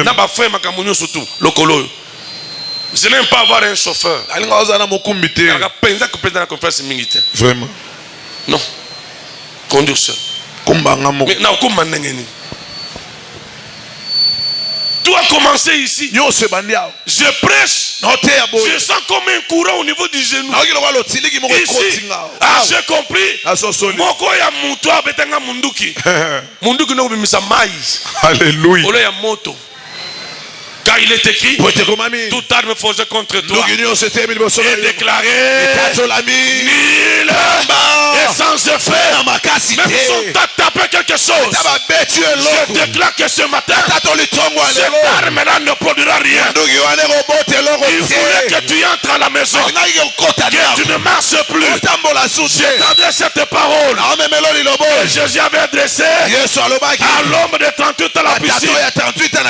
n'aime pas avoir un chauffeur. Vraiment. Non. Conduire seul. Tout a commencé ici. Je prêche. Je sens comme un courant au niveau du genou. Ici. Ah, j'ai compris. Alléluia. Car il est écrit, toute arme forgée contre toi est déclarée nulle et sans effet. Même si on t'a tapé quelque chose, je déclare que ce matin, cette arme-là ne produira rien. Il voulait que tu entres à la maison, que tu ne marches plus. J'entendais cette parole. Et Jésus avait adressé à l'homme de 38 ans la piscine.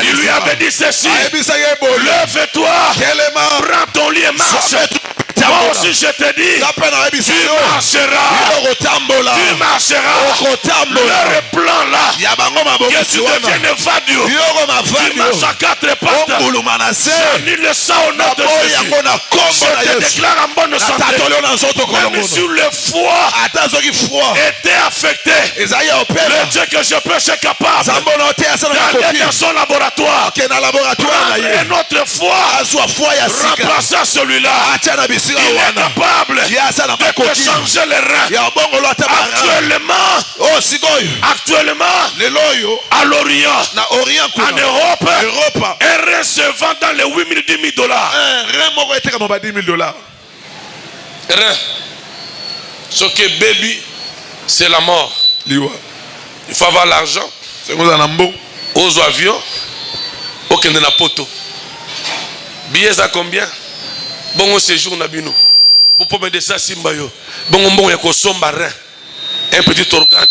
Il lui avait dit ceci: lève-toi, prends ton lit et marche. Moi aussi je te dis, tu marcheras. Le plan là, que tu deviennes vadio, tu marches à quatre pattes. J'annule le sang au nom de Jésus. Je te déclare en bonne santé. Même sur le foie était affecté, le Dieu que je pêche est capable d'aller dans son laboratoire, prendre un autre foie, remplacer celui-là. Il est capable de changer les reins. Actuellement, à l'Orient, en Europe, un rein se vend dans les 8 000, 10 000 dollars. Rein. Ce que baby, c'est la mort. Il faut avoir l'argent. Aux avions, aucun de la poto. Billets à combien? Bon, au séjour, Nabino. Vous pomme de ça simba yo. Bon ya ko somba rein. Un petit organe.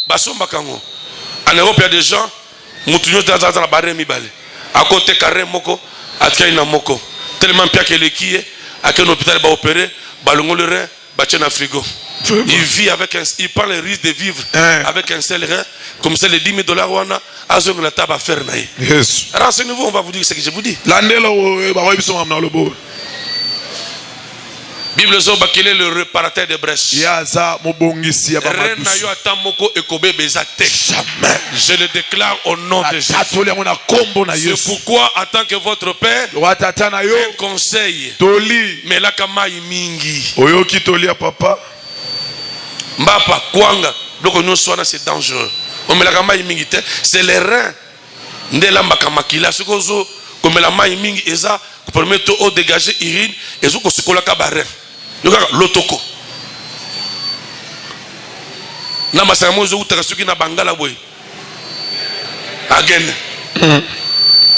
Ba somba kango. En Europe il y a des gens mutunyo dans la barre mi balé. À côté carré moko, à ina moko. Tellement pia que le qui est à quel hôpital va opérer, balongo le rein, ba tient frigo. Il vit avec il prend le risque de vivre avec un seul rein, comme c'est les $10,000 wana, azong la table à faire naï. Yes. Renseignez-vous, on va vous dire ce que je vous dis. Bible zoba quel est le réparateur de brèches. Jamais. Je le déclare au nom de Jésus. C'est pourquoi en tant que votre père, un conseil. Mais la kama mingi. Oyoki tolia papa. Mbapa kwanga. Donc nous sommes c'est dangereux. On met la kama mingi te. C'est les reins. Ndela mbakama kila. Ce qu'on zo comme la kama mingi eza pour permettre au dégager urine et zo ko sikola kabarin. Lotoko na masamo zo utaka na bangala boy again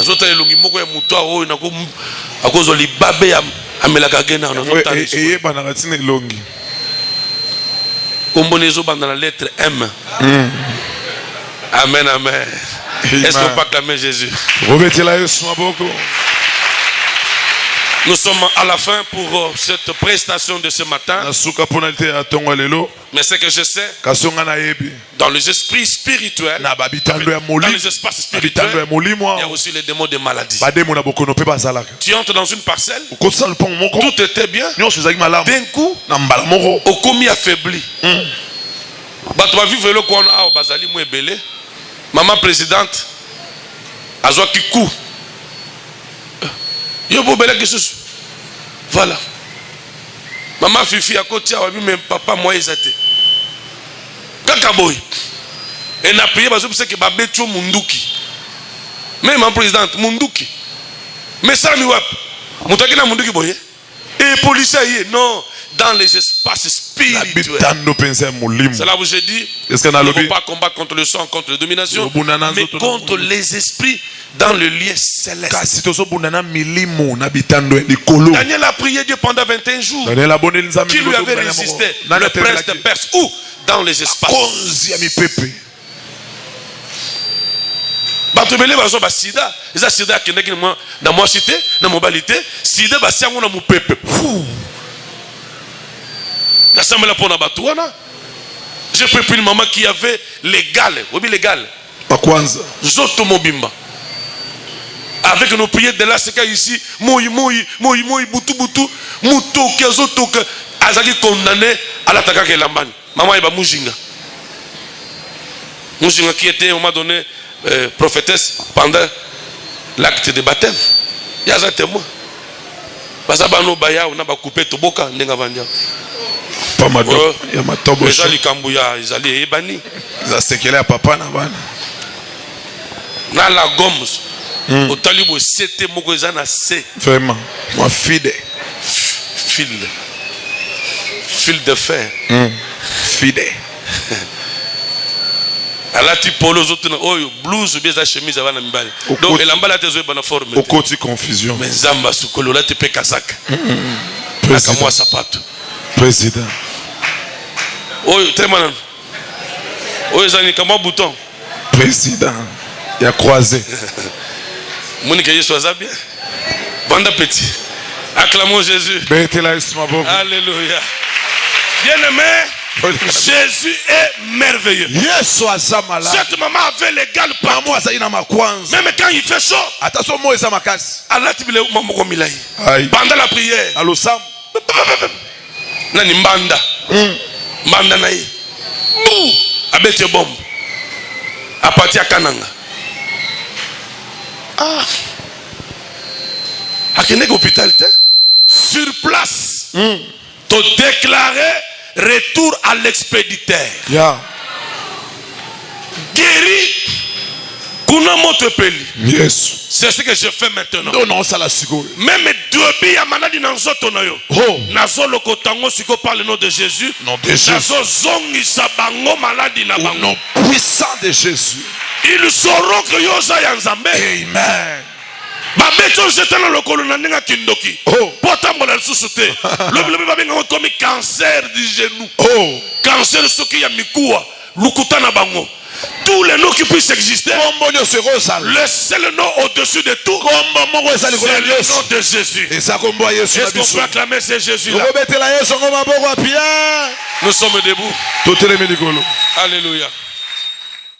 azota elongi moko ya muto o na ko akozo libabe ya amelaka agena na zota et bana ratina elongi kombonezo banda la lettre M. Amen, amen. Est-ce qu'on peut acclamer Jésus? Nous sommes à la fin pour cette prestation de ce matin. Mais ce que je sais, dans les esprits spirituels, dans les espaces spirituels, il y a aussi les démons de maladie. Tu entres dans une parcelle, tout était bien. D'un coup, au commis affaibli. Maman présidente, Azwa Kikou. Voilà. Maman Fifi à côté, même papa, moi, ils étaient. Kakaboy. Et n'a prié parce que c'est Babetcho Munduki. Même en présidente, Munduki. Mais ça, nous, Moutakina Munduki boye. Et policier, non, dans les espaces spirituels. C'est là où j'ai dit, il ne faut pas combattre contre le sang, contre la domination, mais contre les esprits dans le lieu céleste. Daniel a prié Dieu pendant 21 jours. Qui lui avait résisté? Le prince de Perse. Où? Dans les espaces. Batomele bazo ba sida, eza sida akendeki na moi cité, na mobilité, sida ba siango na mupepe. Na samela pona batuana. J'ai pris une maman qui avait légal, obi légal. Pas kwanza. Zoto mobimba. Avec nos prières de là, c'est qu'ici, moi, butu, mutoki, azotoka, azaki condamné à l'attaque de l'ambani. Maman, il va Moujinga. Moujinga qui était, on m'a donné, prophétesse pendant l'acte de baptême. Il y a un témoin. Parce que nous avons coupé tout boka, nous avons dit. Pas mal. Il y a ma tobo. Ils allaient Kambouya, ils allaient Ebani. Ils allaient séqueler à papa, n'a-ban. Dans la gomme. Au talibo, c'était mon cousin à C. Vraiment. Moi, fide. Fil de fer. Fide. Alors, tu polo aux autres, oh, blouse ou bien sa chemise avant la mbali. Donc, elle emballa tes yeux, bonne forme. Au côté confusion. Mais Zamba, Soukolo, là, tu peux Kazak. Président. Président. Oh, très malin. Oh, Zani, comment bouton? Président. Il a croisé. Monique Yesu bien. Banda petit. Acclamons Jésus. Alléluia. Bien-aimé, Jésus est merveilleux. Cette maman avait l'égal partout. Même quand il fait chaud. Allah tibile mamoko milai. Banda la prière. Nani mbanda. Mbanda na ye. Abete bombe. Apati akananga. Ah. À quel hôpital sur place, te déclarer retour à l'expéditeur. Guéri. Yes. C'est ce que je fais maintenant. Non, ça la seconde. Même deux ya maladie dans zotonayo. Nazo lokotango siko par le nom de Jésus. Nom de Jésus. Nazo zongi sabango maladie na bango. Au nom puissant de Jésus. Ils sauront que yosa yanzambe. Amen. Babe Beto jetana lokolo na ninga kindoki. Potambola lisusu te. Le ba benga comme cancer du genou. Cancer soki ya mikuwa, lukutana bango. Tous les noms qui puissent exister, le seul nom au-dessus de tout, c'est le nom de Jésus. Est-ce qu'on peut acclamer ce Jésus-là? Nous sommes debout. Alléluia.